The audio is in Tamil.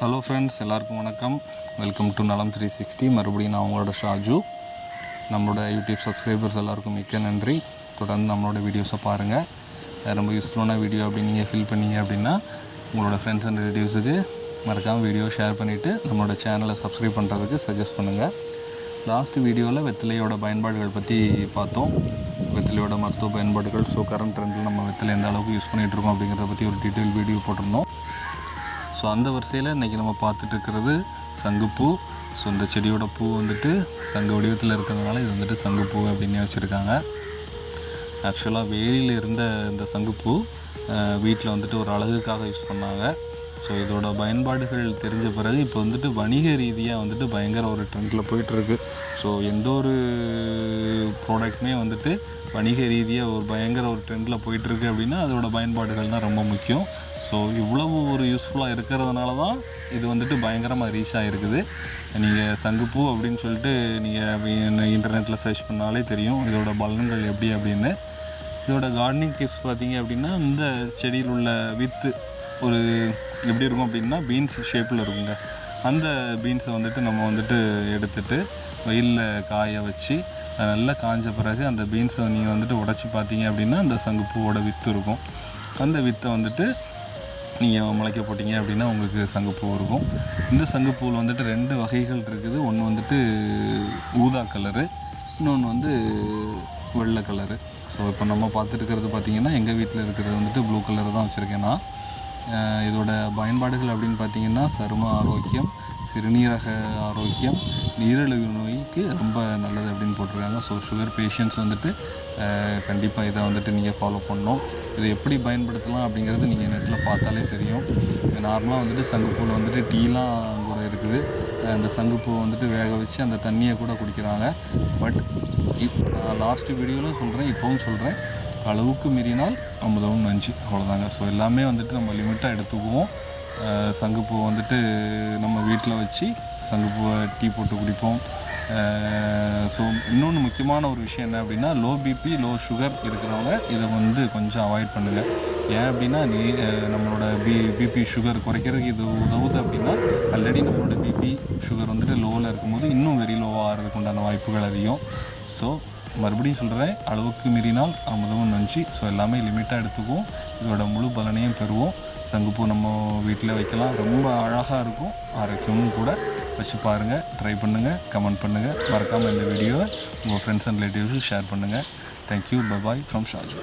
ஹலோ ஃப்ரெண்ட்ஸ், எல்லாருக்கும் வணக்கம். வெல்கம் டு நலம் 360. மறுபடியும் நான் உங்களோட ஷாஜு. நம்மளோட யூடியூப் சப்ஸ்கிரைபர்ஸ் எல்லாருக்கும் மிக்க நன்றி. தொடர்ந்து நம்மளோட வீடியோஸை பாருங்கள். ரொம்ப யூஸ்ஃபுல்லான வீடியோ அப்படின்னு நீங்கள் ஃபீல் பண்ணீங்க அப்படின்னா உங்களோட ஃப்ரெண்ட்ஸ் அண்ட் ரிலேட்டிவ்ஸுக்கு மறக்காமல் வீடியோ ஷேர் பண்ணிவிட்டு நம்மளோட சேனலை சப்ஸ்கிரைப் பண்ணுறதுக்கு சஜஸ்ட் பண்ணுங்கள். லாஸ்ட் வீடியோவில் வெற்றிலையோட பயன்பாடுகள் பற்றி பார்த்தோம். வெற்றிலையோட மருத்துவ பயன்பாடுகள், ஸோ கரண்ட் ட்ரெண்டில் நம்ம வெற்றிலை எந்த அளவுக்கு யூஸ் பண்ணிகிட்ருக்கோம் அப்படிங்கிறத பற்றி ஒரு டீட்டெயில் வீடியோ போட்டிருந்தோம். ஸோ அந்த வரிசையில் இன்றைக்கி நம்ம பார்த்துட்டு இருக்கிறது சங்குப்பூ. ஸோ இந்த செடியோட பூ வந்துட்டு சங்கு வடிவத்தில் இருக்கிறதுனால இது வந்துட்டு சங்குப்பூ அப்படின்னு வச்சுருக்காங்க. ஆக்சுவலாக வேலியில் இருந்த இந்த சங்குப்பூ வீட்டில் வந்துட்டு ஒரு அழகுக்காக யூஸ் பண்ணாங்க. ஸோ இதோட பயன்பாடுகள் தெரிஞ்ச பிறகு இப்போ வந்துட்டு வணிக ரீதியாக வந்துட்டு பயங்கர ஒரு ட்ரெண்டில் போயிட்டுருக்கு. ஸோ எந்த ஒரு ப்ராடக்ட்டுமே வந்துட்டு வணிக ரீதியாக ஒரு பயங்கர ஒரு ட்ரெண்டில் போயிட்டுருக்கு அப்படின்னா அதோட பயன்பாடுகள் தான் ரொம்ப முக்கியம். ஸோ இவ்வளவு ஒரு யூஸ்ஃபுல்லாக இருக்கிறதுனால தான் இது வந்துட்டு பயங்கரமாக ரீச் ஆகிருக்குது. நீங்கள் சங்குப்பூ அப்படின்னு சொல்லிட்டு நீங்கள் இன்டர்நெட்டில் சர்ச் பண்ணாலே தெரியும் இதோட பலன்கள் எப்படி அப்படின்னு. இதோட கார்டனிங் டிப்ஸ் பார்த்தீங்க அப்படின்னா, இந்த செடியில் உள்ள வித்து ஒரு எப்படி இருக்கும் அப்படின்னா பீன்ஸ் ஷேப்பில் இருக்குங்க. அந்த பீன்ஸை வந்துட்டு நம்ம வந்துட்டு எடுத்துகிட்டு வெயிலில் காய வச்சு நல்லா காஞ்ச பிறகு அந்த பீன்ஸை நீங்கள் வந்துட்டு உடச்சி பார்த்தீங்க அப்படின்னா அந்த சங்குப்பூவோட வித்து இருக்கும். அந்த வித்தை வந்துட்டு நீங்கள் முளைக்க போட்டிங்க அப்படின்னா உங்களுக்கு சங்குப்பூ இருக்கும். இந்த சங்குப்பூவில் வந்துட்டு 2 வகைகள் இருக்குது. ஒன்று வந்துட்டு ஊதா கலரு, இன்னொன்று வந்து வெள்ளை கலரு. ஸோ இப்போ நம்ம பார்த்துருக்கிறது பார்த்திங்கன்னா எங்கள் வீட்டில் இருக்கிறது வந்துட்டு ப்ளூ கலர் தான் வச்சுருக்கேன் நான். இதோட பயன்பாடுகள் அப்படின்னு பார்த்திங்கன்னா சரும ஆரோக்கியம், சிறுநீரக ஆரோக்கியம், நீரிழிவு நோய்க்கு ரொம்ப நல்லது அப்படின்னு போட்டிருக்காங்க. ஸோ சுகர் பேஷண்ட்ஸ் வந்துட்டு கண்டிப்பாக இதை வந்துட்டு நீங்கள் ஃபாலோ பண்ணணும். இதை எப்படி பயன்படுத்தலாம் அப்படிங்கிறது நீங்கள் நெட்டில் பார்த்தாலே தெரியும். நார்மலாக வந்துட்டு சங்குப்பூவில் வந்துட்டு டீலாம் கூட இருக்குது. அந்த சங்குப்பூவை வந்துட்டு வேக வச்சு அந்த தண்ணியை கூட குடிக்கிறாங்க. பட் நான் லாஸ்ட்டு வீடியோவிலும் சொல்கிறேன், இப்போவும் சொல்கிறேன், அளவுக்கு மீறினால் அமுதமும் நஞ்சு, அவ்வளோதாங்க. ஸோ எல்லாமே வந்துட்டு நம்ம லிமிட்டாக எடுத்துக்குவோம். சங்குப்பூவை வந்துட்டு நம்ம வீட்டில் வச்சு சங்குப்பூவை டீ போட்டு குடிப்போம். ஸோ இன்னொன்று முக்கியமான ஒரு விஷயம் என்ன அப்படின்னா, லோ பிபி லோ சுகர் இருக்கிறவங்க இதை வந்து கொஞ்சம் அவாய்ட் பண்ணுங்கள். ஏன் அப்படின்னா நம்மளோட பிபி சுகர் குறைக்கிறதுக்கு இது உதவுது அப்படின்னா, ஆல்ரெடி நம்மளோட பிபி சுகர் வந்துட்டு லோவில் இருக்கும்போது இன்னும் வெரி லோவாக ஆகிறதுக்கு உண்டான வாய்ப்புகள் அதிகம். ஸோ மறுபடியும் சொல்கிறேன், அளவுக்கு மீறினால் அமுதமும் நஞ்சு. ஸோ எல்லாமே லிமிட்டாக எடுத்துக்குவோம். இதோட முழு பலனையும் பெறுவோம். சங்குப்பூ நம்ம வீட்டில் வைக்கலாம், ரொம்ப அழகாக இருக்கும், ஆரோக்கியமும் கூட. வச்சு பாருங்கள், ட்ரை பண்ணுங்கள், கமெண்ட் பண்ணுங்கள். மறக்காமல் இந்த வீடியோவை உங்கள் ஃப்ரெண்ட்ஸ் அண்ட் ரிலேட்டிவ்ஸுக்கு ஷேர் பண்ணுங்கள். Thank you. Bye bye from Shaju.